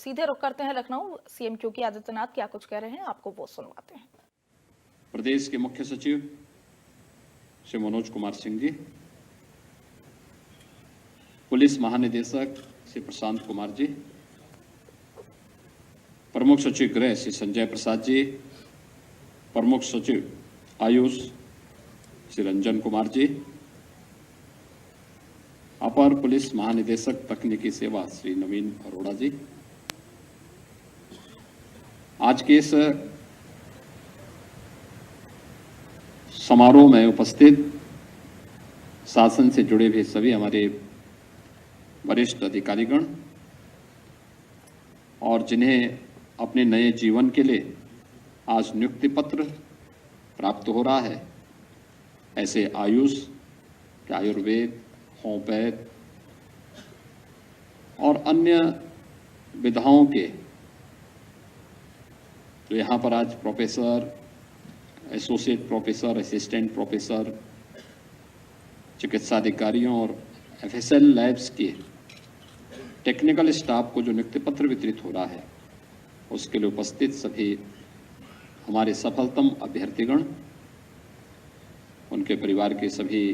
सीधे रुख करते हैं लखनऊ। सीएम योगी आदित्यनाथ क्या कुछ कह रहे हैं, आपको वो सुनवाते हैं। प्रदेश के मुख्य सचिव श्री मनोज कुमार सिंह जी, पुलिस महानिदेशक श्री प्रशांत कुमार जी, प्रमुख सचिव गृह श्री संजय प्रसाद जी, प्रमुख सचिव आयुष श्री रंजन कुमार जी, अपर पुलिस महानिदेशक तकनीकी सेवा श्री नवीन अरोड़ा जी, आज के इस समारोह में उपस्थित शासन से जुड़े हुए सभी हमारे वरिष्ठ अधिकारीगण और जिन्हें अपने नए जीवन के लिए आज नियुक्ति पत्र प्राप्त हो रहा है, ऐसे आयुष, आयुर्वेद, होम्योपैथ और अन्य विधाओं के जो यहाँ पर आज professor, associate professor, assistant professor, चिकित्सा अधिकारियों और एफएसएल लैब्स के टेक्निकल स्टाफ को जो नियुक्ति पत्र वितरित हो रहा है, उसके लिए उपस्थित सभी हमारे सफलतम अभ्यर्थीगण, उनके परिवार के सभी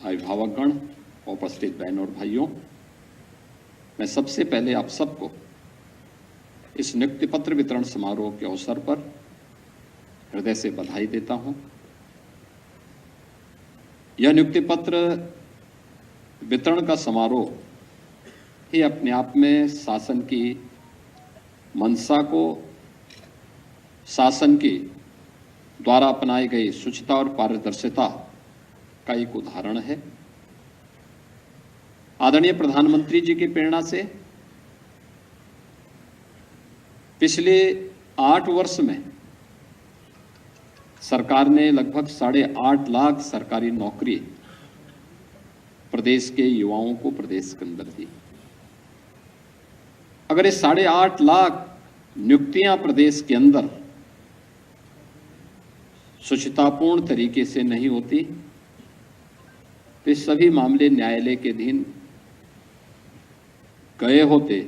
अभिभावकगण, उपस्थित बहनों और भाइयों, मैं सबसे पहले आप सबको इस नियुक्ति पत्र वितरण समारोह के अवसर पर हृदय से बधाई देता हूं। यह नियुक्ति पत्र वितरण का समारोह ही अपने आप में शासन की मंशा को, शासन के द्वारा अपनाई गई शुचिता और पारदर्शिता का एक उदाहरण है। आदरणीय प्रधानमंत्री जी की प्रेरणा से पिछले 8 वर्ष में सरकार ने लगभग 8.5 लाख सरकारी नौकरी प्रदेश के युवाओं को प्रदेश के अंदर दी। अगर ये 8.5 लाख नियुक्तियां प्रदेश के अंदर शुचितापूर्ण तरीके से नहीं होती तो ये सभी मामले न्यायालय के अधीन गए होते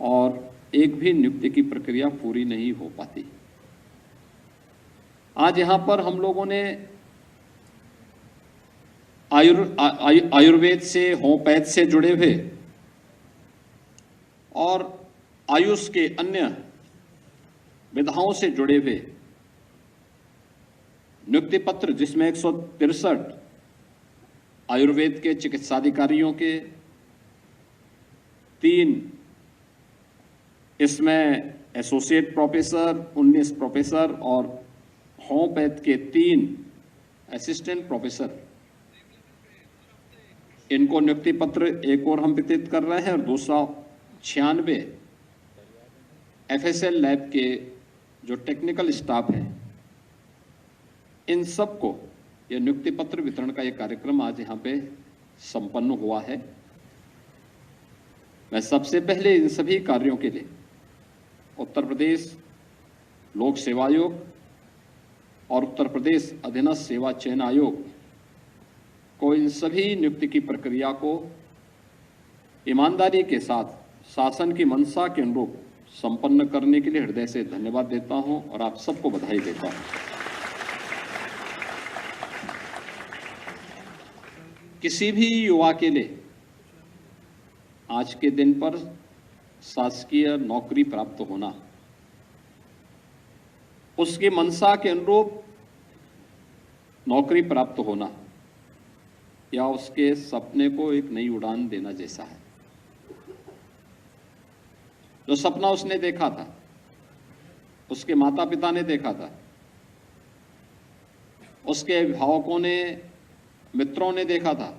और एक भी नियुक्ति की प्रक्रिया पूरी नहीं हो पाती। आज यहां पर हम लोगों ने आयुर्वेद से, होम्योपैथ से जुड़े हुए और आयुष के अन्य विधाओं से जुड़े हुए नियुक्ति पत्र, जिसमें 163 आयुर्वेद के चिकित्साधिकारियों के, 3 इसमें एसोसिएट प्रोफेसर, 19 प्रोफेसर और होम्योपैथ के 3 असिस्टेंट प्रोफेसर, इनको नियुक्ति पत्र एक और हम वितरित कर रहे हैं और 296 एफएसएल लैब के जो टेक्निकल स्टाफ है, इन सबको यह नियुक्ति पत्र वितरण का यह कार्यक्रम आज यहाँ पे संपन्न हुआ है। मैं सबसे पहले इन सभी कार्यों के लिए उत्तर प्रदेश लोक सेवा आयोग और उत्तर प्रदेश अधीनस्थ सेवा चयन आयोग को, इन सभी नियुक्ति की प्रक्रिया को ईमानदारी के साथ शासन की मंशा के अनुरूप संपन्न करने के लिए हृदय से धन्यवाद देता हूं और आप सबको बधाई देता हूं। किसी भी युवा के लिए आज के दिन पर शासकीय नौकरी प्राप्त होना, उसकी मंशा के अनुरूप नौकरी प्राप्त होना या उसके सपने को एक नई उड़ान देना जैसा है। जो सपना उसने देखा था, उसके माता पिता ने देखा था, उसके अभिभावकों ने, मित्रों ने देखा था,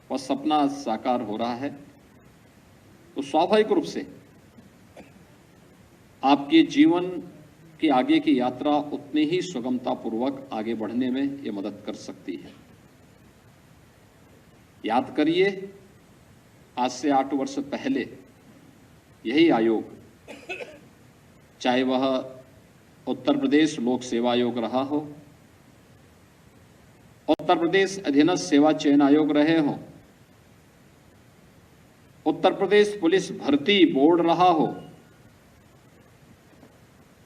वह सपना साकार हो रहा है, तो स्वाभाविक रूप से आपके जीवन की आगे की यात्रा उतनी ही सुगमतापूर्वक आगे बढ़ने में यह मदद कर सकती है। याद करिए, आज से 8 वर्ष पहले यही आयोग, चाहे वह उत्तर प्रदेश लोक सेवा आयोग रहा हो, उत्तर प्रदेश अधीनस्थ सेवा चयन आयोग रहे हों, उत्तर प्रदेश पुलिस भर्ती बोर्ड रहा हो,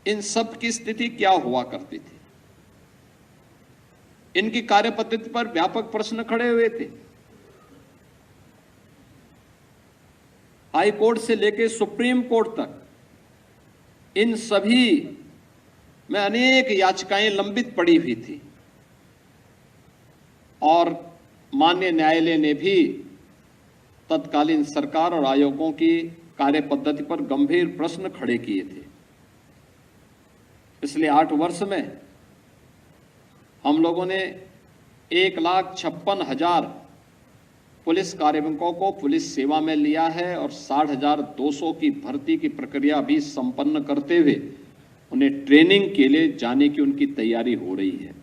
इन सब की स्थिति क्या हुआ करती थी? इनकी कार्य पद्धति पर व्यापक प्रश्न खड़े हुए थे। हाई कोर्ट से लेकर सुप्रीम कोर्ट तक इन सभी में अनेक याचिकाएं लंबित पड़ी हुई थी और माननीय न्यायालय ने भी तत्कालीन सरकार और आयोगों की कार्य पद्धति पर गंभीर प्रश्न खड़े किए थे। पिछले 8 वर्ष में हम लोगों ने 1,56,000 पुलिस कार्मिकों को पुलिस सेवा में लिया है और 60,200 की भर्ती की प्रक्रिया भी संपन्न करते हुए उन्हें ट्रेनिंग के लिए जाने की उनकी तैयारी हो रही है।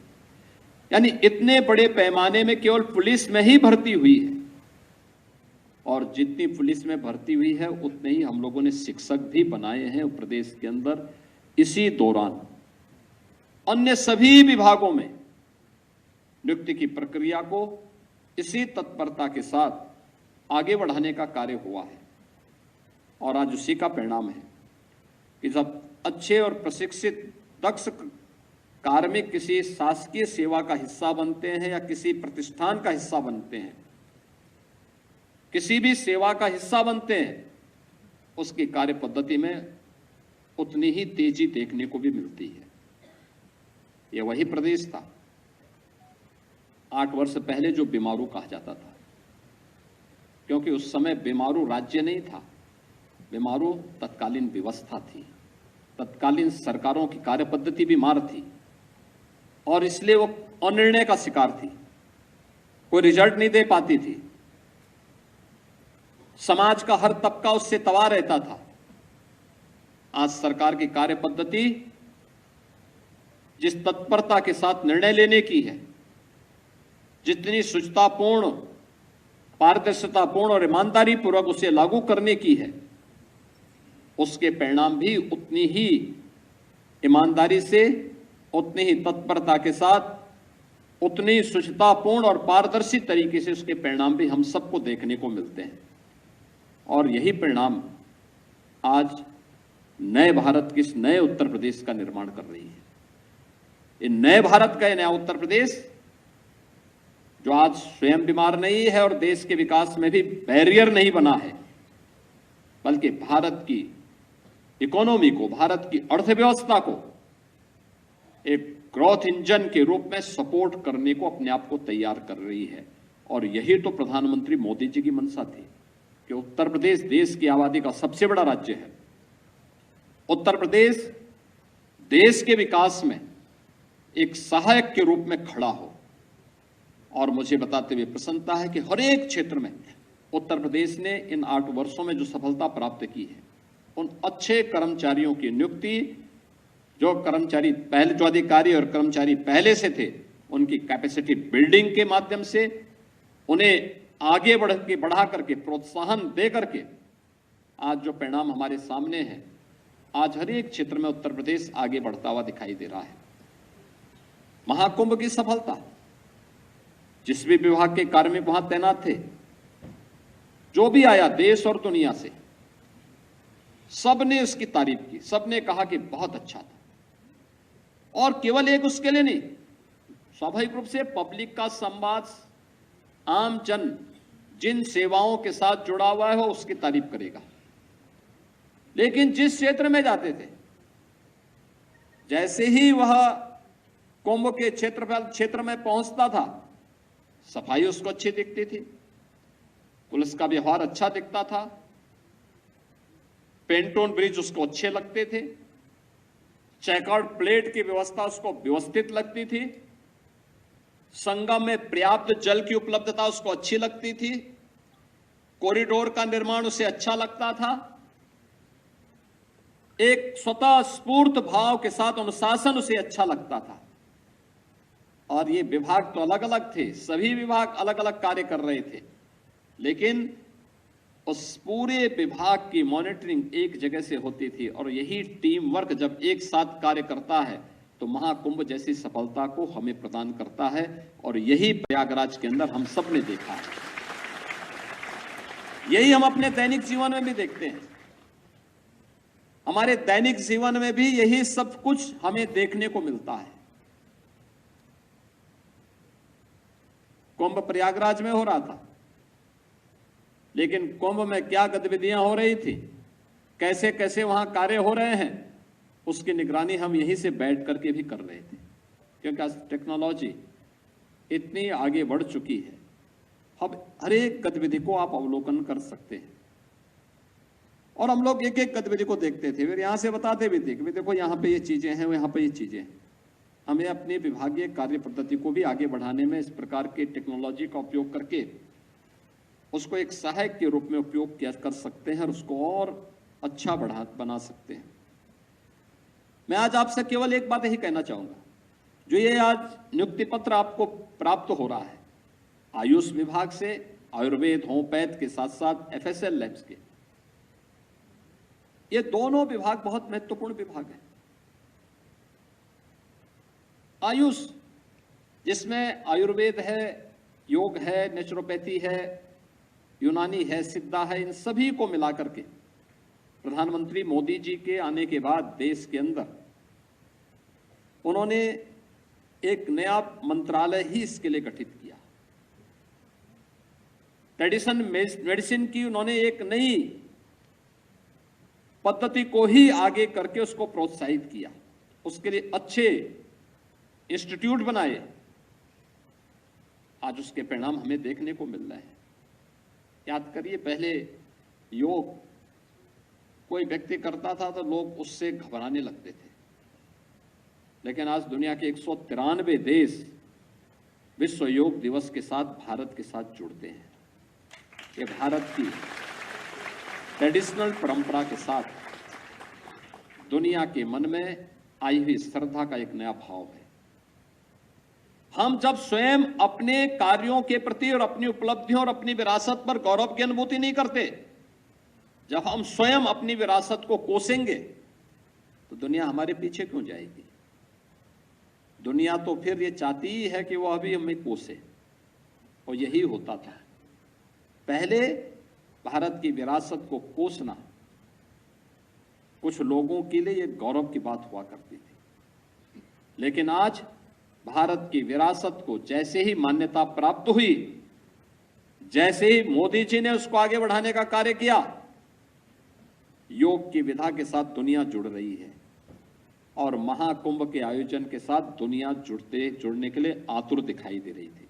यानी इतने बड़े पैमाने में केवल पुलिस में ही भर्ती हुई है और जितनी पुलिस में भर्ती हुई है उतने ही हम लोगों ने शिक्षक भी बनाए हैं प्रदेश के अंदर। इसी दौरान अन्य सभी विभागों में नियुक्ति की प्रक्रिया को इसी तत्परता के साथ आगे बढ़ाने का कार्य हुआ है और आज उसी का परिणाम है कि जब अच्छे और प्रशिक्षित दक्ष कार्मिक किसी शासकीय सेवा का हिस्सा बनते हैं या किसी प्रतिष्ठान का हिस्सा बनते हैं, किसी भी सेवा का हिस्सा बनते हैं, उसकी कार्य पद्धति में उतनी ही तेजी देखने को भी मिलती है। यह वही प्रदेश था 8 वर्ष पहले जो बीमारू कहा जाता था, क्योंकि उस समय बीमारू राज्य नहीं था, बीमारू तत्कालीन व्यवस्था थी, तत्कालीन सरकारों की कार्य पद्धति बीमार थी और इसलिए वो अनिर्णय का शिकार थी, कोई रिजल्ट नहीं दे पाती थी। समाज का हर तबका उससे तबाह रहता था। आज सरकार की कार्य पद्धति जिस तत्परता के साथ निर्णय लेने की है, जितनी शुचितापूर्ण, पारदर्शितापूर्ण और ईमानदारी पूर्वक उसे लागू करने की है, उसके परिणाम भी उतनी ही ईमानदारी से, उतनी ही तत्परता के साथ, उतनी शुचितापूर्ण और पारदर्शी तरीके से उसके परिणाम भी हम सबको देखने को मिलते हैं। और यही परिणाम आज नए भारत के इस नए उत्तर प्रदेश का निर्माण कर रही है। ये नए भारत का नया उत्तर प्रदेश जो आज स्वयं बीमार नहीं है और देश के विकास में भी बैरियर नहीं बना है, बल्कि भारत की इकोनॉमी को, भारत की अर्थव्यवस्था को एक ग्रोथ इंजन के रूप में सपोर्ट करने को अपने आप को तैयार कर रही है। और यही तो प्रधानमंत्री मोदी जी की मंशा थी कि उत्तर प्रदेश देश की आबादी का सबसे बड़ा राज्य है। उत्तर प्रदेश देश के विकास में एक सहायक के रूप में खड़ा हो। और मुझे बताते हुए प्रसन्नता है कि हर एक क्षेत्र में उत्तर प्रदेश ने इन 8 वर्षों में जो सफलता प्राप्त की है, उन अच्छे कर्मचारियों की नियुक्ति, जो कर्मचारी पहले, जो अधिकारी और कर्मचारी पहले से थे, उनकी कैपेसिटी बिल्डिंग के माध्यम से उन्हें आगे बढ़ा करके, प्रोत्साहन दे करके आज जो परिणाम हमारे सामने है, आज हर एक क्षेत्र में उत्तर प्रदेश आगे बढ़ता हुआ दिखाई दे रहा है। महाकुंभ की सफलता, जिस भी विभाग के कार्मिक वहां तैनात थे, जो भी आया देश और दुनिया से, सबने उसकी तारीफ की, सबने कहा कि बहुत अच्छा था। और केवल एक उसके लिए नहीं, स्वाभाविक रूप से पब्लिक का संवाद, आम जन जिन सेवाओं के साथ जुड़ा हुआ है वो उसकी तारीफ करेगा। लेकिन जिस क्षेत्र में जाते थे, जैसे ही वह कुंभ के क्षेत्र में पहुंचता था, सफाई उसको अच्छी दिखती थी, पुलिस का व्यवहार अच्छा दिखता था, पेंटोन ब्रिज उसको अच्छे लगते थे, चेकआउट प्लेट की व्यवस्था उसको व्यवस्थित लगती थी, संगम में पर्याप्त जल की उपलब्धता उसको अच्छी लगती थी, कॉरिडोर का निर्माण उसे अच्छा लगता था, एक स्वतः स्फूर्त भाव के साथ अनुशासन उसे अच्छा लगता था। और ये विभाग तो अलग अलग थे, सभी विभाग अलग अलग कार्य कर रहे थे, लेकिन उस पूरे विभाग की मॉनिटरिंग एक जगह से होती थी। और यही टीम वर्क जब एक साथ कार्य करता है तो महाकुंभ जैसी सफलता को हमें प्रदान करता है। और यही प्रयागराज के अंदर हम सब ने देखा है। यही हम अपने दैनिक जीवन में भी देखते हैं। हमारे दैनिक जीवन में भी यही सब कुछ हमें देखने को मिलता है। कुंभ प्रयागराज में हो रहा था, लेकिन कुंभ में क्या गतिविधियां हो रही थी, कैसे कैसे वहां कार्य हो रहे हैं, उसकी निगरानी हम यहीं से बैठ करके भी कर रहे थे, क्योंकि आज टेक्नोलॉजी इतनी आगे बढ़ चुकी है। अब हर एक गतिविधि को आप अवलोकन कर सकते हैं। और हम लोग एक एक गतिविधि को देखते थे, फिर यहां से बताते भी थे कि देखो यहां पे ये चीजें हैं, यहां पे ये चीजें हैं। हमें अपनी विभागीय कार्य पद्धति को भी आगे बढ़ाने में इस प्रकार के टेक्नोलॉजी का उपयोग करके उसको एक सहायक के रूप में उपयोग किया कर सकते हैं और उसको और अच्छा बना सकते हैं। मैं आज आपसे केवल एक बात यही कहना चाहूंगा, जो ये आज नियुक्ति पत्र आपको प्राप्त हो रहा है आयुष विभाग से, आयुर्वेद होम्योपैथ के साथ साथ एफएसएल लैब्स के, ये दोनों विभाग बहुत महत्वपूर्ण विभाग हैं। आयुष जिसमें आयुर्वेद है, योग है, नेचुरोपैथी है, यूनानी है, सिद्धा है, इन सभी को मिलाकर के प्रधानमंत्री मोदी जी के आने के बाद देश के अंदर उन्होंने एक नया मंत्रालय ही इसके लिए गठित किया। ट्रेडिशन मेडिसिन की उन्होंने एक नई पद्धति को ही आगे करके उसको प्रोत्साहित किया, उसके लिए अच्छे इंस्टीट्यूट बनाए। आज उसके परिणाम हमें देखने को मिल रहे हैं। याद करिए, पहले योग कोई व्यक्ति करता था तो लोग उससे घबराने लगते थे, लेकिन आज दुनिया के 193 देश विश्व योग दिवस के साथ भारत के साथ जुड़ते हैं। ये भारत की ट्रेडिशनल परंपरा के साथ दुनिया के मन में आई हुई श्रद्धा का एक नया भाव है। हम जब स्वयं अपने कार्यों के प्रति और अपनी उपलब्धियों और अपनी विरासत पर गौरव की अनुभूति नहीं करते, जब हम स्वयं अपनी विरासत को कोसेंगे तो दुनिया हमारे पीछे क्यों जाएगी? दुनिया तो फिर ये चाहती ही है कि वो अभी हमें कोसे, और यही होता था। पहले भारत की विरासत को कोसना कुछ लोगों के लिए ये गौरव की बात हुआ करती थी, लेकिन आज भारत की विरासत को जैसे ही मान्यता प्राप्त हुई, जैसे ही मोदी जी ने उसको आगे बढ़ाने का कार्य किया, योग की विधा के साथ दुनिया जुड़ रही है और महाकुंभ के आयोजन के साथ दुनिया जुड़ने के लिए आतुर दिखाई दे रही थी।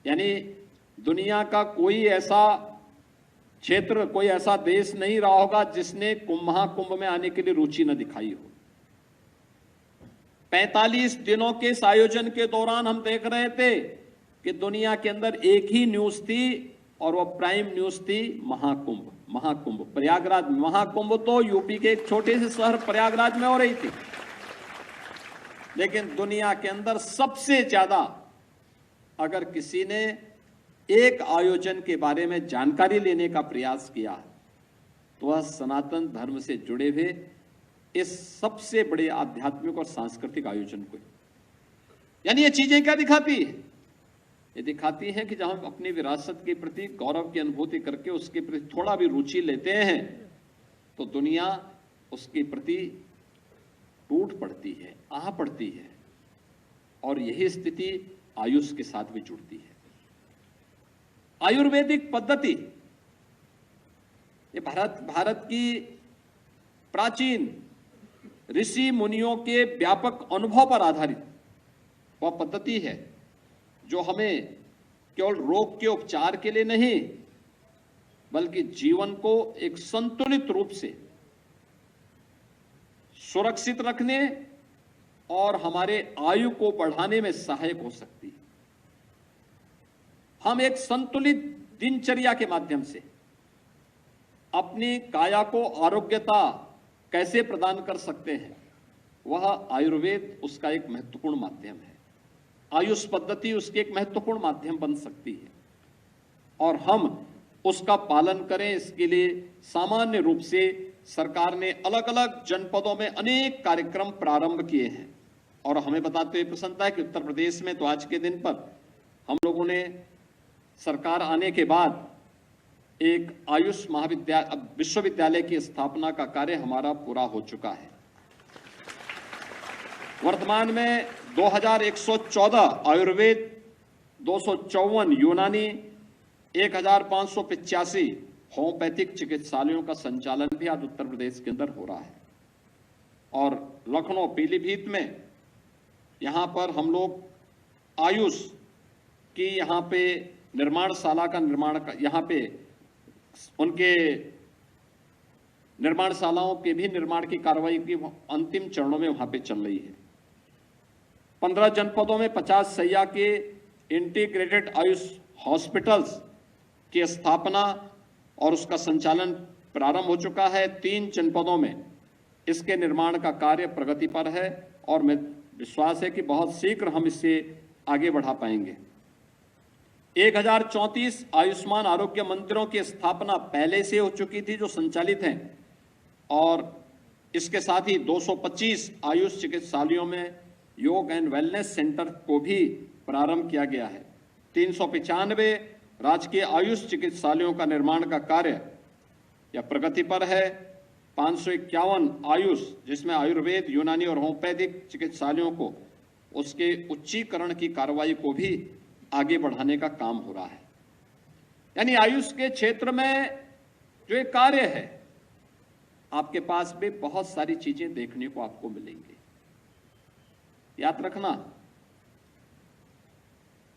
यानी दुनिया का कोई ऐसा क्षेत्र, कोई ऐसा देश नहीं रहा होगा जिसने महाकुंभ में आने के लिए रुचि न दिखाई हो। 45 दिनों के इस आयोजन के दौरान हम देख रहे थे कि दुनिया के अंदर एक ही न्यूज थी और वो प्राइम न्यूज थी महाकुंभ। महाकुंभ प्रयागराज, महाकुंभ तो यूपी के एक छोटे से शहर प्रयागराज में हो रही थी, लेकिन दुनिया के अंदर सबसे ज्यादा अगर किसी ने एक आयोजन के बारे में जानकारी लेने का प्रयास किया तो वह सनातन धर्म से जुड़े हुए इस सबसे बड़े आध्यात्मिक और सांस्कृतिक आयोजन को। यानी ये चीजें क्या दिखाती है? ये दिखाती है कि जब हम अपनी विरासत के प्रति गौरव की अनुभूति करके उसके प्रति थोड़ा भी रुचि लेते हैं तो दुनिया उसके प्रति टूट पड़ती है, आह पड़ती है, और यही स्थिति आयुष के साथ भी जुड़ती है। आयुर्वेदिक पद्धति ये भारत की प्राचीन ऋषि मुनियों के व्यापक अनुभव पर आधारित वह पद्धति है जो हमें केवल रोग के उपचार के लिए नहीं, बल्कि जीवन को एक संतुलित रूप से सुरक्षित रखने और हमारे आयु को बढ़ाने में सहायक हो सकती है। हम एक संतुलित दिनचर्या के माध्यम से अपनी काया को आरोग्यता कैसे प्रदान कर सकते हैं, वह आयुर्वेद उसका एक महत्वपूर्ण माध्यम है। आयुष पद्धति उसके एक महत्वपूर्ण माध्यम बन सकती है और हम उसका पालन करें। इसके लिए सामान्य रूप से सरकार ने अलग अलग जनपदों में अनेक कार्यक्रम प्रारंभ किए हैं और हमें बताते हुए प्रसन्नता है कि उत्तर प्रदेश में तो आज के दिन पर हम लोगों ने सरकार आने के बाद एक आयुष विश्वविद्यालय की स्थापना का कार्य हमारा पूरा हो चुका है। वर्तमान में 2114 आयुर्वेद, 254 यूनानी, 1585 होम्योपैथिक चिकित्सालयों का संचालन भी आज उत्तर प्रदेश के अंदर हो रहा है। और लखनऊ पीलीभीत में यहाँ पर हम लोग आयुष की यहाँ पे निर्माणशाला का निर्माण, यहाँ पे उनके निर्माणशालाओं के भी निर्माण की कार्रवाई की अंतिम चरणों में वहाँ पे चल रही है। 15 जनपदों में 50 शैय्या के इंटीग्रेटेड आयुष हॉस्पिटल्स की स्थापना और उसका संचालन प्रारंभ हो चुका है। 3 जनपदों में इसके निर्माण का कार्य प्रगति पर है और मैं विश्वास है कि बहुत शीघ्र हम इससे आगे बढ़ा पाएंगे। 1034 आयुष्मान आरोग्य मंदिरों की स्थापना पहले से हो चुकी थी जो संचालित हैं, और इसके साथ ही 225 आयुष चिकित्सालयों में योग एंड वेलनेस सेंटर को भी प्रारंभ किया गया है। 395 राजकीय आयुष चिकित्सालयों का निर्माण का कार्य या प्रगति पर है। 551 आयुष, जिसमें आयुर्वेद, यूनानी और होम्योपैथिक चिकित्सालयों को उसके उच्चीकरण की कार्रवाई को भी आगे बढ़ाने का काम हो रहा है। यानी आयुष के क्षेत्र में जो एक कार्य है, आपके पास भी बहुत सारी चीजें देखने को आपको मिलेंगी। याद रखना,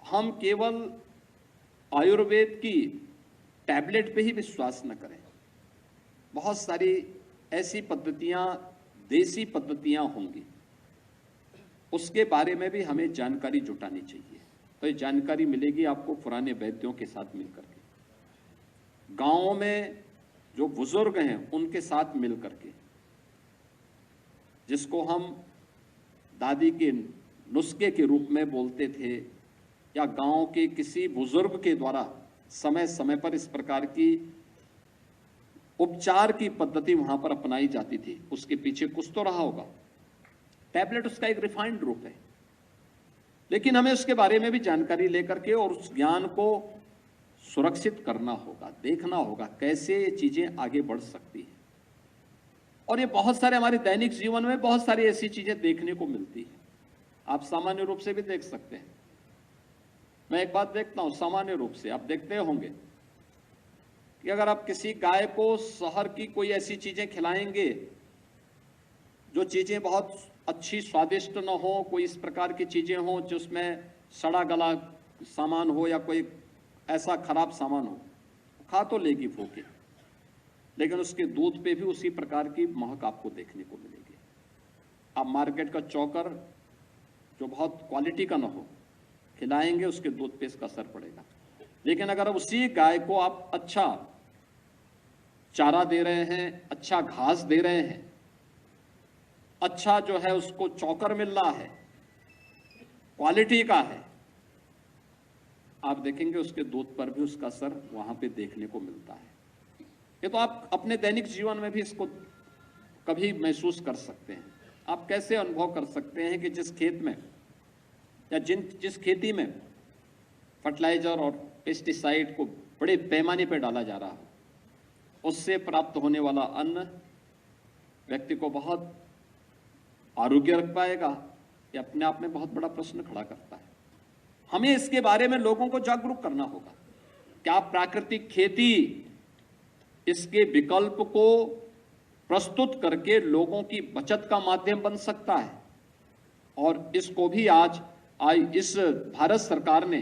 हम केवल आयुर्वेद की टैबलेट पे ही विश्वास न करें। बहुत सारी ऐसी पद्धतियां, देसी पद्धतियां होंगी, उसके बारे में भी हमें जानकारी जुटानी चाहिए। तो ये जानकारी मिलेगी आपको पुराने वैद्यों के साथ मिलकर के, गांवों में जो बुजुर्ग हैं उनके साथ मिलकर के, जिसको हम दादी के नुस्खे के रूप में बोलते थे, या गांव के किसी बुजुर्ग के द्वारा समय समय पर इस प्रकार की उपचार की पद्धति वहां पर अपनाई जाती थी। उसके पीछे कुछ तो रहा होगा। टैबलेट उसका एक रिफाइंड रूप है, लेकिन हमें उसके बारे में भी जानकारी लेकर के और उस ज्ञान को सुरक्षित करना होगा, देखना होगा कैसे ये चीजें आगे बढ़ सकती हैं। और ये बहुत सारे हमारे दैनिक जीवन में बहुत सारी ऐसी चीजें देखने को मिलती है। आप सामान्य रूप से भी देख सकते हैं। मैं एक बात देखता हूं, सामान्य रूप से आप देखते होंगे कि अगर आप किसी गाय को शहर की कोई ऐसी चीजें खिलाएंगे जो चीजें बहुत अच्छी स्वादिष्ट न हो, कोई इस प्रकार की चीजें हो जिसमें सड़ा गला सामान हो या कोई ऐसा खराब सामान हो, खा तो लेगी भूखे, लेकिन उसके दूध पे भी उसी प्रकार की महक आपको देखने को मिलेगी। आप मार्केट का चौकर जो बहुत क्वालिटी का न हो खिलाएंगे, उसके दूध पे इसका असर पड़ेगा। लेकिन अगर उसी गाय को आप अच्छा चारा दे रहे हैं, अच्छा घास दे रहे हैं, अच्छा जो है उसको चौकर मिल रहा है, क्वालिटी का है, आप देखेंगे उसके दूध पर भी उसका असर वहां पे देखने को मिलता है। ये तो आप अपने दैनिक जीवन में भी इसको कभी महसूस कर सकते हैं। आप कैसे अनुभव कर सकते हैं कि जिस खेत में या जिस खेती में फर्टिलाइजर और पेस्टिसाइड को बड़े पैमाने पर डाला जा रहा है, उससे प्राप्त होने वाला अन्न व्यक्ति को बहुत आरोग्य रख पाएगा, ये अपने आप में बहुत बड़ा प्रश्न खड़ा करता है। हमें इसके बारे में लोगों को जागरूक करना होगा। क्या प्राकृतिक खेती इसके विकल्प को प्रस्तुत करके लोगों की बचत का माध्यम बन सकता है? और इसको भी आज इस भारत सरकार ने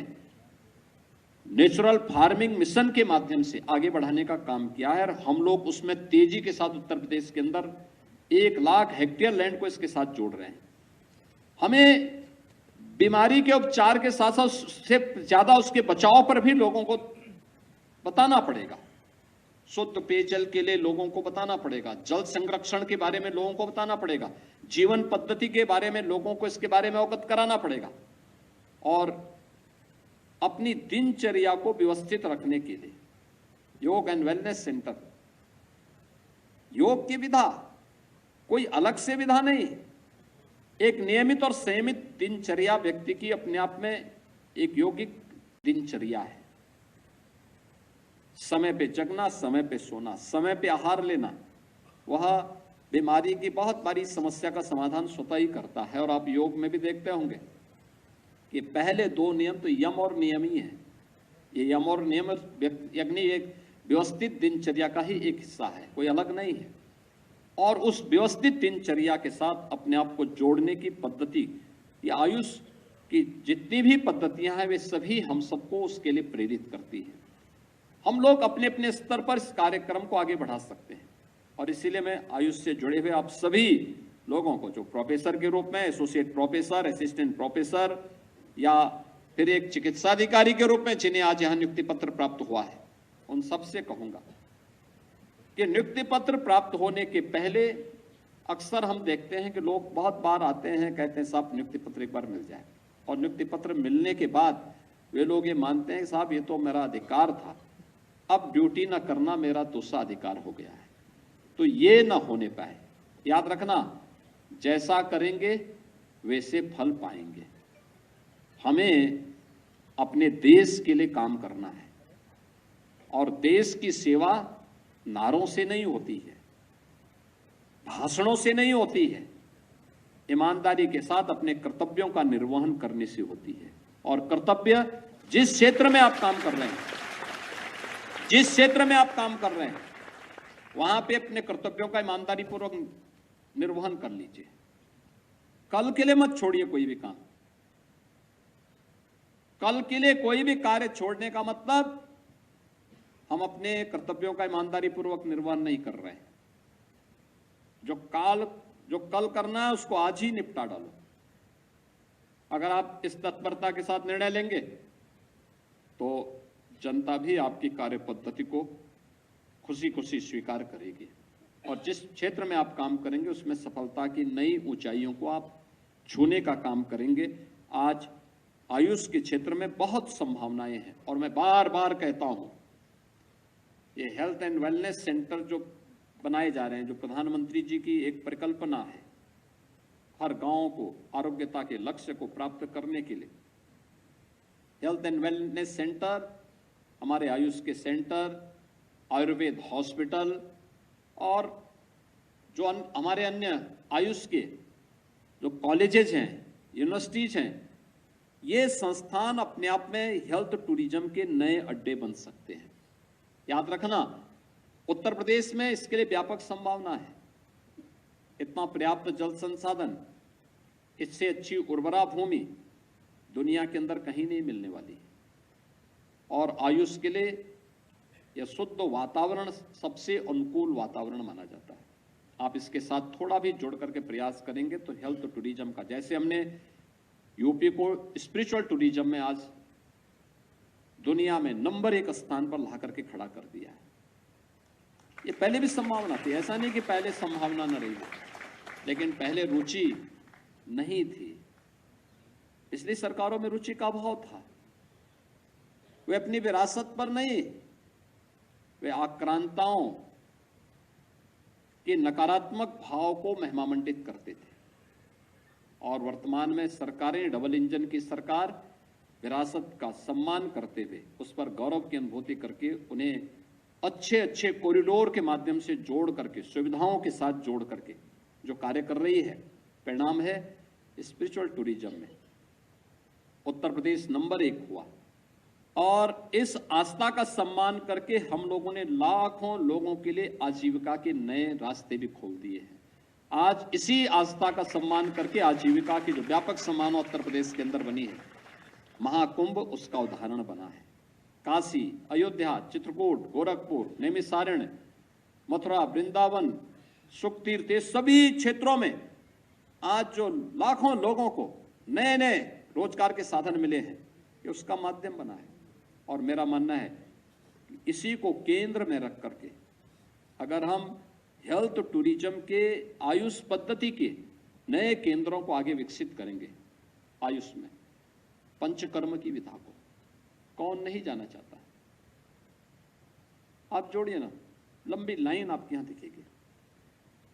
नेचुरल फार्मिंग मिशन के माध्यम से आगे बढ़ाने का काम किया है, और हम लोग उसमें तेजी के साथ उत्तर प्रदेश के अंदर 1 लाख हेक्टेयर लैंड को इसके साथ जोड़ रहे हैं। हमें बीमारी के उपचार के साथ साथ उससे ज्यादा उसके बचाव पर भी लोगों को बताना पड़ेगा। शुद्ध पेयजल के लिए लोगों को बताना पड़ेगा, जल संरक्षण के बारे में लोगों को बताना पड़ेगा, जीवन पद्धति के बारे में लोगों को इसके बारे में अवगत कराना पड़ेगा। और अपनी दिनचर्या को व्यवस्थित रखने के लिए योग एंड वेलनेस सेंटर, योग की विधा कोई अलग से विधा नहीं, एक नियमित और संयमित दिनचर्या व्यक्ति की अपने आप में एक योगिक दिनचर्या है। समय पे जगना, समय पे सोना, समय पे आहार लेना, वह बीमारी की बहुत बड़ी समस्या का समाधान स्वतः ही करता है। और आप योग में भी देखते होंगे कि पहले 2 नियम तो यम और नियम ही है। ये यम और नियम यानी एक व्यवस्थित दिनचर्या का ही एक हिस्सा है, कोई अलग नहीं है। और उस व्यवस्थित दिनचर्या के साथ अपने आप को जोड़ने की पद्धति, ये आयुष की जितनी भी पद्धतियां हैं वे सभी हम सबको उसके लिए प्रेरित करती है। हम लोग अपने अपने स्तर पर इस कार्यक्रम को आगे बढ़ा सकते हैं। और इसीलिए मैं आयुष से जुड़े हुए आप सभी लोगों को, जो प्रोफेसर के रूप में, एसोसिएट प्रोफेसर, असिस्टेंट प्रोफेसर या फिर एक चिकित्साधिकारी के रूप में जिन्हें आज यहां नियुक्ति पत्र प्राप्त हुआ है, उन सबसे कहूंगा कि नियुक्ति पत्र प्राप्त होने के पहले अक्सर हम देखते हैं कि लोग बहुत बार आते हैं, कहते हैं साहब नियुक्ति पत्र एक बार मिल जाए, और नियुक्ति पत्र मिलने के बाद वे लोग ये मानते हैं साहब ये तो मेरा अधिकार था, अब ड्यूटी ना करना मेरा दूसरा अधिकार हो गया है। तो ये ना होने पाए। याद रखना, जैसा करेंगे वैसे फल पाएंगे। हमें अपने देश के लिए काम करना है, और देश की सेवा नारों से नहीं होती है, भाषणों से नहीं होती है, ईमानदारी के साथ अपने कर्तव्यों का निर्वहन करने से होती है। और कर्तव्य जिस क्षेत्र में आप काम कर रहे हैं, जिस क्षेत्र में आप काम कर रहे हैं, वहां पे अपने कर्तव्यों का ईमानदारी पूर्वक निर्वहन कर लीजिए। कल के लिए मत छोड़िए कोई भी काम। कल के लिए कोई भी कार्य छोड़ने का मतलब हम अपने कर्तव्यों का ईमानदारी पूर्वक निर्वहन नहीं कर रहे हैं। जो कल करना है उसको आज ही निपटा डालो। अगर आप इस तत्परता के साथ निर्णय लेंगे तो जनता भी आपकी कार्य पद्धति को खुशी खुशी स्वीकार करेगी, और जिस क्षेत्र में आप काम करेंगे उसमें सफलता की नई ऊंचाइयों को आप छूने का काम करेंगे। आज आयुष के क्षेत्र में बहुत संभावनाएं हैं, और मैं बार बार कहता हूं, ये हेल्थ एंड वेलनेस सेंटर जो बनाए जा रहे हैं, जो प्रधानमंत्री जी की एक परिकल्पना है, हर गांव को आरोग्यता के लक्ष्य को प्राप्त करने के लिए हेल्थ एंड वेलनेस सेंटर, हमारे आयुष के सेंटर, आयुर्वेद हॉस्पिटल, और जो हमारे अन्य आयुष के जो कॉलेजेज हैं, यूनिवर्सिटीज हैं, ये संस्थान अपने आप में हेल्थ टूरिज्म के नए अड्डे बन सकते हैं। याद रखना, उत्तर प्रदेश में इसके लिए व्यापक संभावना है। इतना पर्याप्त जल संसाधन, इससे अच्छी उर्वरा भूमि दुनिया के अंदर कहीं नहीं मिलने वाली है। और आयुष के लिए यह शुद्ध वातावरण सबसे अनुकूल वातावरण माना जाता है। आप इसके साथ थोड़ा भी जोड़ करके प्रयास करेंगे तो हेल्थ टूरिज्म का, जैसे हमने यूपी को स्पिरिचुअल टूरिज्म में आज दुनिया में नंबर 1 स्थान पर ला करके खड़ा कर दिया है। ये पहले भी संभावना थी, ऐसा नहीं कि पहले संभावना न रही, लेकिन पहले रुचि नहीं थी, इसलिए सरकारों में रुचि का अभाव था। वे अपनी विरासत पर नहीं, वे आक्रांताओं के नकारात्मक भाव को महिमामंडित करते थे। और वर्तमान में सरकारें, डबल इंजन की सरकार, विरासत का सम्मान करते हुए उस पर गौरव की अनुभूति करके उन्हें अच्छे अच्छे कॉरिडोर के माध्यम से जोड़ करके, सुविधाओं के साथ जोड़ करके जो कार्य कर रही है, परिणाम है स्पिरिचुअल टूरिज्म में उत्तर प्रदेश नंबर 1 हुआ। और इस आस्था का सम्मान करके हम लोगों ने लाखों लोगों के लिए आजीविका के नए रास्ते भी खोल दिए हैं। आज इसी आस्था का सम्मान करके आजीविका की जो व्यापक संभावना उत्तर प्रदेश के अंदर बनी है, महाकुंभ उसका उदाहरण बना है। काशी, अयोध्या, चित्रकूट, गोरखपुर, नैमिषारण्य, मथुरा, वृंदावन, सुखतीर्थ, सभी क्षेत्रों में आज जो लाखों लोगों को नए नए रोजगार के साधन मिले हैं, ये उसका माध्यम बना है। और मेरा मानना है कि इसी को केंद्र में रख करके अगर हम हेल्थ टूरिज्म के आयुष पद्धति के नए केंद्रों को आगे विकसित करेंगे, आयुष में पंचकर्म की विधा को कौन नहीं जाना चाहता। आप जोड़िए ना, लंबी लाइन आपके यहां दिखेगी।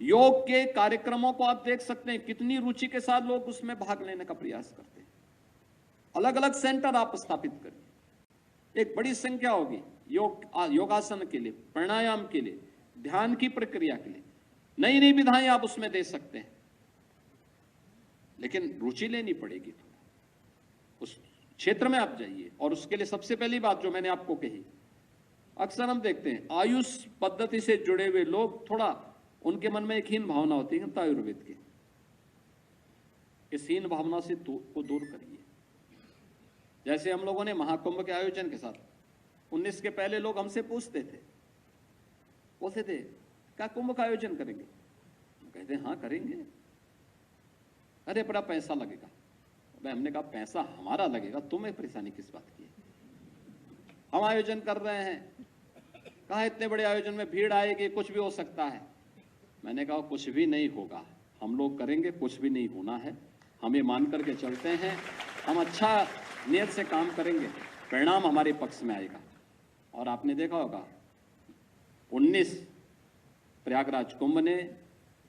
योग के कार्यक्रमों को आप देख सकते हैं, कितनी रुचि के साथ लोग उसमें भाग लेने का प्रयास करते हैं। अलग अलग सेंटर आप स्थापित करिए, एक बड़ी संख्या होगी। योगासन के लिए, प्राणायाम के लिए, ध्यान की प्रक्रिया के लिए नई नई विधाएं आप उसमें दे सकते हैं, लेकिन रुचि लेनी पड़ेगी। उस क्षेत्र में आप जाइए। और उसके लिए सबसे पहली बात जो मैंने आपको कही, अक्सर हम देखते हैं आयुष पद्धति से जुड़े हुए लोग, थोड़ा उनके मन में एक हीन भावना होती है तो आयुर्वेद की, इस हीन भावना से को दूर करिए। जैसे हम लोगों ने महाकुंभ के आयोजन के साथ 19 के पहले लोग हमसे पूछते थे, बोलते थे क्या कुंभ का आयोजन करेंगे? कहते हाँ करेंगे। अरे बड़ा पैसा लगेगा। भाई हमने कहा पैसा हमारा लगेगा, तुम्हें परेशानी किस बात की है? हम आयोजन कर रहे हैं, कहा इतने बड़े आयोजन में भीड़ आएगी, कुछ भी हो सकता है। मैंने कहा कुछ भी नहीं होगा, हम लोग करेंगे, कुछ भी नहीं होना है। हम ये मान करके चलते हैं, हम अच्छा नियत से काम करेंगे, परिणाम हमारे पक्ष में आएगा। और आपने देखा होगा 19 प्रयागराज कुंभ ने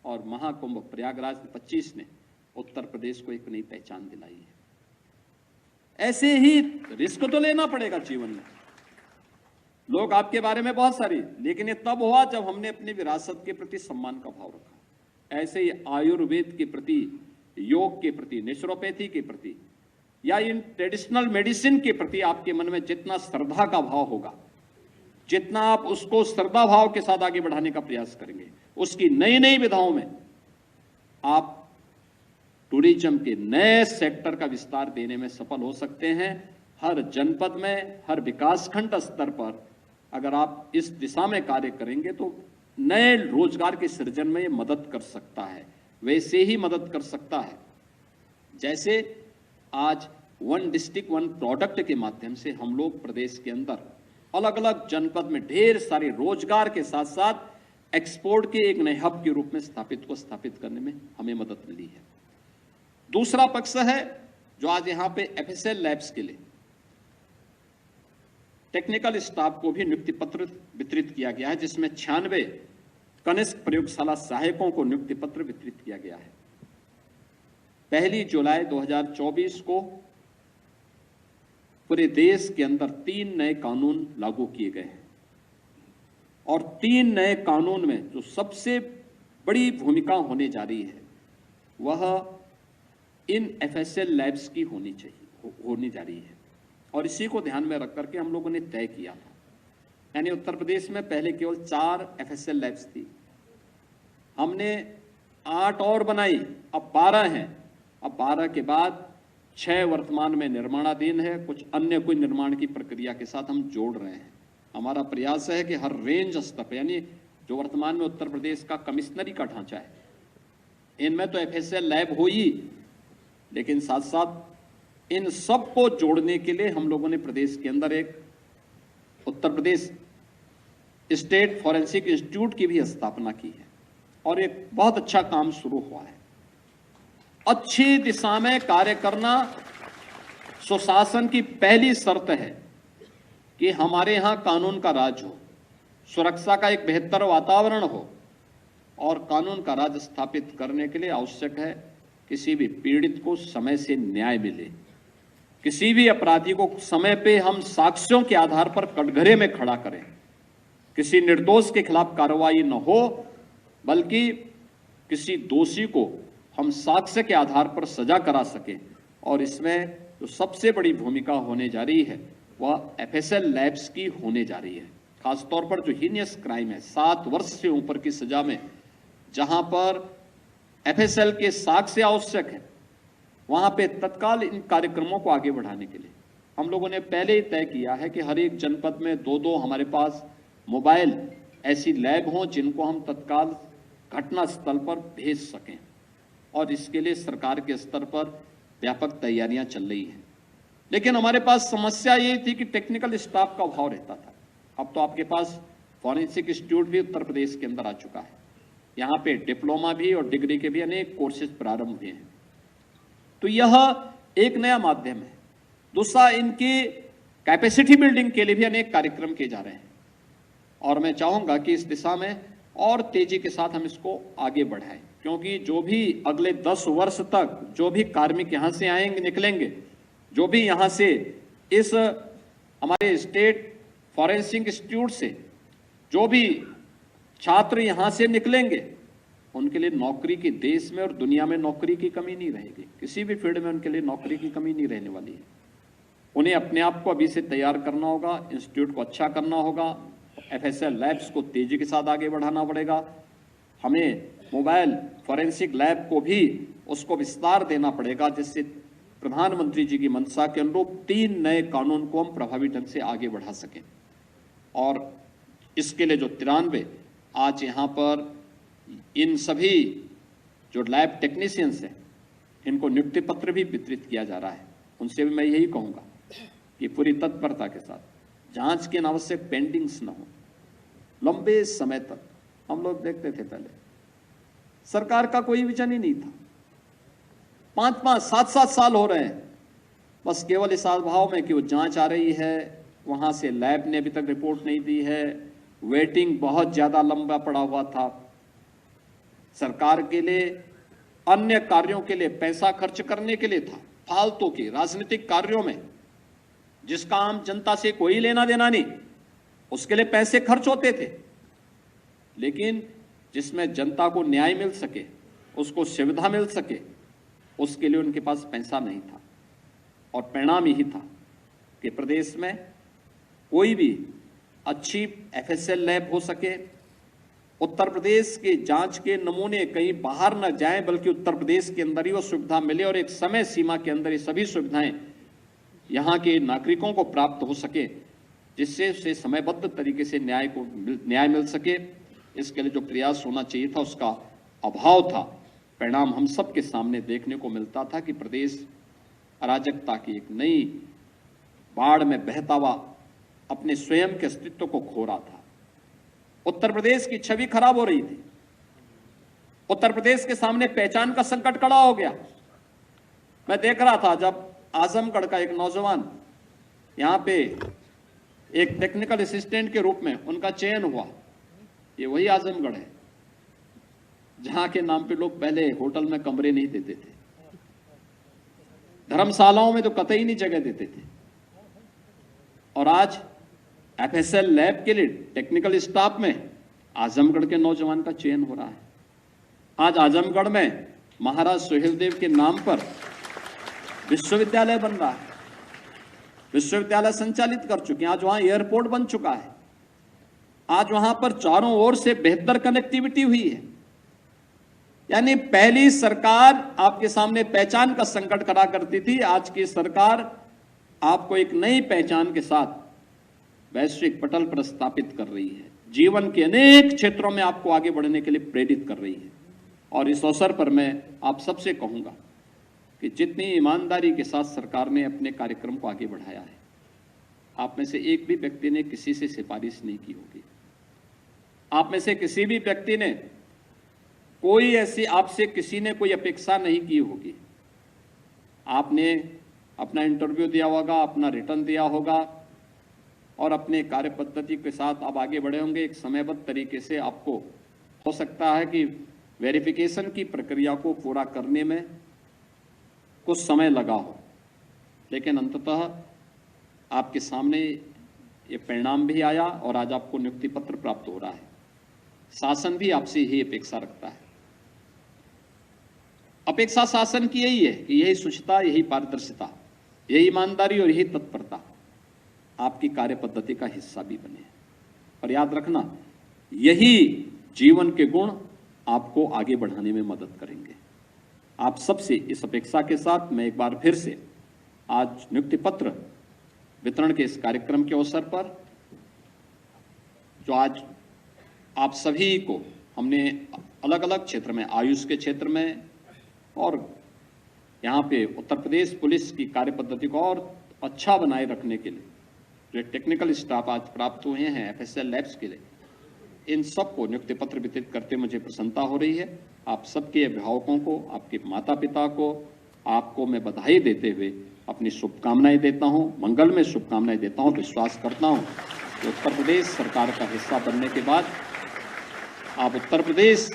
और महाकुंभ प्रयागराज 25 ने उत्तर प्रदेश को एक नई पहचान दिलाई है। ऐसे ही रिस्क तो लेना पड़ेगा जीवन में। लोग आपके बारे में बहुत सारी, लेकिन ये तब हुआ जब हमने अपनी विरासत के प्रति सम्मान का भाव रखा। ऐसे ही आयुर्वेद के प्रति, योग के प्रति, नेचुरोपैथी के प्रति या इन ट्रेडिशनल मेडिसिन के प्रति आपके मन में जितना श्रद्धा का भाव होगा, जितना आप उसको श्रद्धा भाव के साथ आगे बढ़ाने का प्रयास करेंगे, उसकी नई नई विधाओं में आप टूरिज्म के नए सेक्टर का विस्तार देने में सफल हो सकते हैं। हर जनपद में, हर विकासखंड स्तर पर अगर आप इस दिशा में कार्य करेंगे तो नए रोजगार के सृजन में ये मदद कर सकता है। वैसे ही मदद कर सकता है जैसे आज वन डिस्ट्रिक्ट वन प्रोडक्ट के माध्यम से हम लोग प्रदेश के अंदर अलग अलग जनपद में ढेर सारे रोजगार के साथ साथ एक्सपोर्ट के एक नए हब के रूप में स्थापित करने में हमें मदद मिली है। दूसरा पक्ष है जो आज यहां पे एफएसएल लैब्स के लिए टेक्निकल स्टाफ को भी नियुक्ति पत्र वितरित किया गया है, जिसमें 96 कनिष्ठ प्रयोगशाला सहायकों को नियुक्ति पत्र वितरित किया गया है। 1 जुलाई 2024 को पूरे देश के अंदर 3 नए कानून लागू किए गए हैं और 3 नए कानून में जो सबसे बड़ी भूमिका होने जा रही है वह इन एफएसएल लैब्स की होने जा रही है। और इसी को ध्यान में रख करके हम लोगों ने तय किया था। यानी उत्तर प्रदेश में पहले केवल 4 एफएसएल लैब्स थी, हमने 8 और बनाई, अब 12 हैं। अब 12 के बाद 6 वर्तमान में निर्माणाधीन है, कुछ अन्य कोई निर्माण की प्रक्रिया के साथ हम जोड़ रहे हैं। हमारा प्रयास है कि हर रेंज स्तर पर, यानी जो वर्तमान में उत्तर प्रदेश का कमिश्नरी का ढांचा है, इनमें तो एफएसएल लैब हो ही, लेकिन साथ साथ इन सब को जोड़ने के लिए हम लोगों ने प्रदेश के अंदर एक Uttar Pradesh state forensic institute की भी स्थापना की है और एक बहुत अच्छा काम शुरू हुआ है। अच्छी दिशा में कार्य करना सुशासन की पहली शर्त है कि हमारे यहां कानून का राज हो, सुरक्षा का एक बेहतर वातावरण हो और कानून का राज स्थापित करने के लिए आवश्यक है किसी भी पीड़ित को समय से न्याय मिले, किसी भी अपराधी को समय पे हम साक्ष्यों के आधार पर कटघरे में खड़ा करें, किसी निर्दोष के खिलाफ कार्रवाई न हो बल्कि किसी दोषी को हम साक्ष्य के आधार पर सजा करा सकें। और इसमें जो सबसे बड़ी भूमिका होने जा रही है वह एफएसएल लैब्स की होने जा रही है। खासतौर पर जो हीनियस क्राइम है, 7 वर्ष से ऊपर की सजा में जहां पर एफएसएल के साक्ष्य आवश्यक है, वहां पे तत्काल इन कार्यक्रमों को आगे बढ़ाने के लिए हम लोगों ने पहले ही तय किया है कि हर एक जनपद में 2-2 हमारे पास मोबाइल ऐसी लैब हों जिनको हम तत्काल घटना स्थल पर भेज सकें। और इसके लिए सरकार के स्तर पर व्यापक तैयारियां चल रही हैं। लेकिन हमारे पास समस्या ये थी कि टेक्निकल स्टाफ का अभाव रहता था। अब तो आपके पास फॉरेंसिक इंस्टीट्यूट भी उत्तर प्रदेश के अंदर आ चुका है, यहाँ पे डिप्लोमा भी और डिग्री के भी अनेक कोर्सेज प्रारंभ हुए हैं। तो यह एक नया माध्यम है। दूसरा, इनकी कैपेसिटी बिल्डिंग के लिए भी अनेक कार्यक्रम किए जा रहे हैं और मैं चाहूंगा कि इस दिशा में और तेजी के साथ हम इसको आगे बढ़ाएं, क्योंकि जो भी अगले 10 वर्ष तक जो भी कार्मिक यहाँ से आएंगे निकलेंगे, जो भी यहाँ से इस हमारे स्टेट फॉरेंसिक इंस्टीट्यूट से जो भी छात्र यहाँ से निकलेंगे उनके लिए नौकरी की देश में और दुनिया में नौकरी की कमी नहीं रहेगी। किसी भी फील्ड में उनके लिए नौकरी की कमी नहीं रहने वाली है। उन्हें अपने आप को अभी से तैयार करना होगा, इंस्टीट्यूट को अच्छा करना होगा, एफएसएल लैब्स को तेजी के साथ आगे बढ़ाना पड़ेगा। हमें मोबाइल फॉरेंसिक लैब को भी उसको विस्तार देना पड़ेगा, जिससे प्रधानमंत्री जी की मंशा के अनुरूप 3 नए कानून को हम प्रभावी ढंग से आगे बढ़ा सकें। और इसके लिए जो 93 आज यहाँ पर इन सभी जो लैब टेक्नीशियंस हैं इनको नियुक्ति पत्र भी वितरित किया जा रहा है। उनसे भी मैं यही कहूँगा कि पूरी तत्परता के साथ जांच के अनावश्यक पेंडिंग्स न हो। लंबे समय तक हम लोग देखते थे, पहले सरकार का कोई विजन ही नहीं था। 5-5, 7-7 साल हो रहे हैं बस केवल इस भाव में कि वो जांच आ रही है, वहां से लैब ने अभी तक रिपोर्ट नहीं दी है, वेटिंग बहुत ज्यादा लंबा पड़ा हुआ था। सरकार के लिए अन्य कार्यों के लिए पैसा खर्च करने के लिए था, फालतू के राजनीतिक कार्यों में जिसका आम जनता से कोई लेना देना नहीं, उसके लिए पैसे खर्च होते थे। लेकिन जिसमें जनता को न्याय मिल सके, उसको सुविधा मिल सके, उसके लिए उनके पास पैसा नहीं था। और परिणाम यही था कि प्रदेश में कोई भी अच्छी एफएसएल लैब हो सके, उत्तर प्रदेश के जांच के नमूने कहीं बाहर न जाएं, बल्कि उत्तर प्रदेश के अंदर ही वो सुविधा मिले और एक समय सीमा के अंदर ये सभी सुविधाएं यहाँ के नागरिकों को प्राप्त हो सके, जिससे उसे समयबद्ध तरीके से न्याय मिल सके। इसके लिए जो प्रयास होना चाहिए था उसका अभाव था। परिणाम हम सबके सामने देखने को मिलता था कि प्रदेश अराजकता की एक नई बाढ़ में बहता हुआ अपने स्वयं के अस्तित्व को खो रहा था। उत्तर प्रदेश की छवि खराब हो रही थी। उत्तर प्रदेश के सामने पहचान का संकट खड़ा हो गया। मैं देख रहा था जब आजमगढ़ का एक नौजवान यहाँ पे एक टेक्निकल असिस्टेंट के रूप में उनका चयन हुआ। ये वही आजमगढ़ है जहां के नाम पे लोग पहले होटल में कमरे नहीं देते थे, धर्मशालाओं में तो कतई नहीं जगह देते थे। और आज एफएसएल लैब के लिए टेक्निकल स्टाफ में आजमगढ़ के नौजवान का चयन हो रहा है। आज आजमगढ़ में महाराज सुहेलदेव के नाम पर विश्वविद्यालय बन रहा है, विश्वविद्यालय संचालित कर चुके हैं। आज वहां एयरपोर्ट बन चुका है। आज वहां पर चारों ओर से बेहतर कनेक्टिविटी हुई है। यानी पहली सरकार आपके सामने पहचान का संकट खड़ा करती थी, आज की सरकार आपको एक नई पहचान के साथ वैश्विक पटल पर स्थापित कर रही है। जीवन के अनेक क्षेत्रों में आपको आगे बढ़ने के लिए प्रेरित कर रही है। और इस अवसर पर मैं आप सबसे कहूंगा कि जितनी ईमानदारी के साथ सरकार ने अपने कार्यक्रम को आगे बढ़ाया है, आप में से एक भी व्यक्ति ने किसी से सिफारिश नहीं की होगी। आप में से किसी भी व्यक्ति ने कोई ऐसी आपसे किसी ने कोई अपेक्षा नहीं की होगी। आपने अपना इंटरव्यू दिया होगा, अपना रिटर्न दिया होगा और अपने कार्य पद्धति के साथ आप आगे बढ़े होंगे। एक समयबद्ध तरीके से आपको हो सकता है कि वेरिफिकेशन की प्रक्रिया को पूरा करने में कुछ समय लगा हो, लेकिन अंततः आपके सामने ये परिणाम भी आया और आज आपको नियुक्ति पत्र प्राप्त हो रहा है। शासन भी आपसे यही अपेक्षा रखता है। अपेक्षा शासन की यही है कि यही शुचिता, यही पारदर्शिता, यही ईमानदारी और यही तत्परता आपकी कार्य पद्धति का हिस्सा भी बने। और याद रखना, यही जीवन के गुण आपको आगे बढ़ाने में मदद करेंगे। आप सबसे इस अपेक्षा के साथ मैं एक बार फिर से आज नियुक्ति पत्र वितरण के इस कार्यक्रम के अवसर पर, जो आज आप सभी को हमने अलग अलग क्षेत्र में, आयुष के क्षेत्र में और यहाँ पे उत्तर प्रदेश पुलिस की कार्य पद्धति को और अच्छा बनाए रखने के लिए जो टेक्निकल स्टाफ आज प्राप्त हुए हैं एफएसएल लैब्स के लिए, इन सबको नियुक्ति पत्र वितरित करते मुझे प्रसन्नता हो रही है। आप सबके अभिभावकों को, आपके माता पिता को, आपको मैं बधाई देते हुए अपनी शुभकामनाएं देता हूं, मंगल में शुभकामनाएं देता हूं। विश्वास करता हूं कि उत्तर प्रदेश सरकार का हिस्सा बनने के बाद आप उत्तर प्रदेश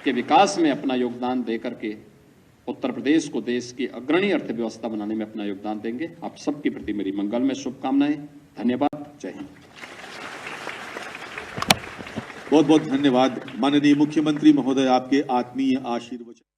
के विकास में अपना योगदान दे करके उत्तर प्रदेश को देश की अग्रणी अर्थव्यवस्था बनाने में अपना योगदान देंगे। आप सबके प्रति मेरी मंगल में शुभकामनाएं। धन्यवाद। जय हिंद। बहुत बहुत धन्यवाद माननीय मुख्यमंत्री महोदय, आपके आत्मीय आशीर्वचन।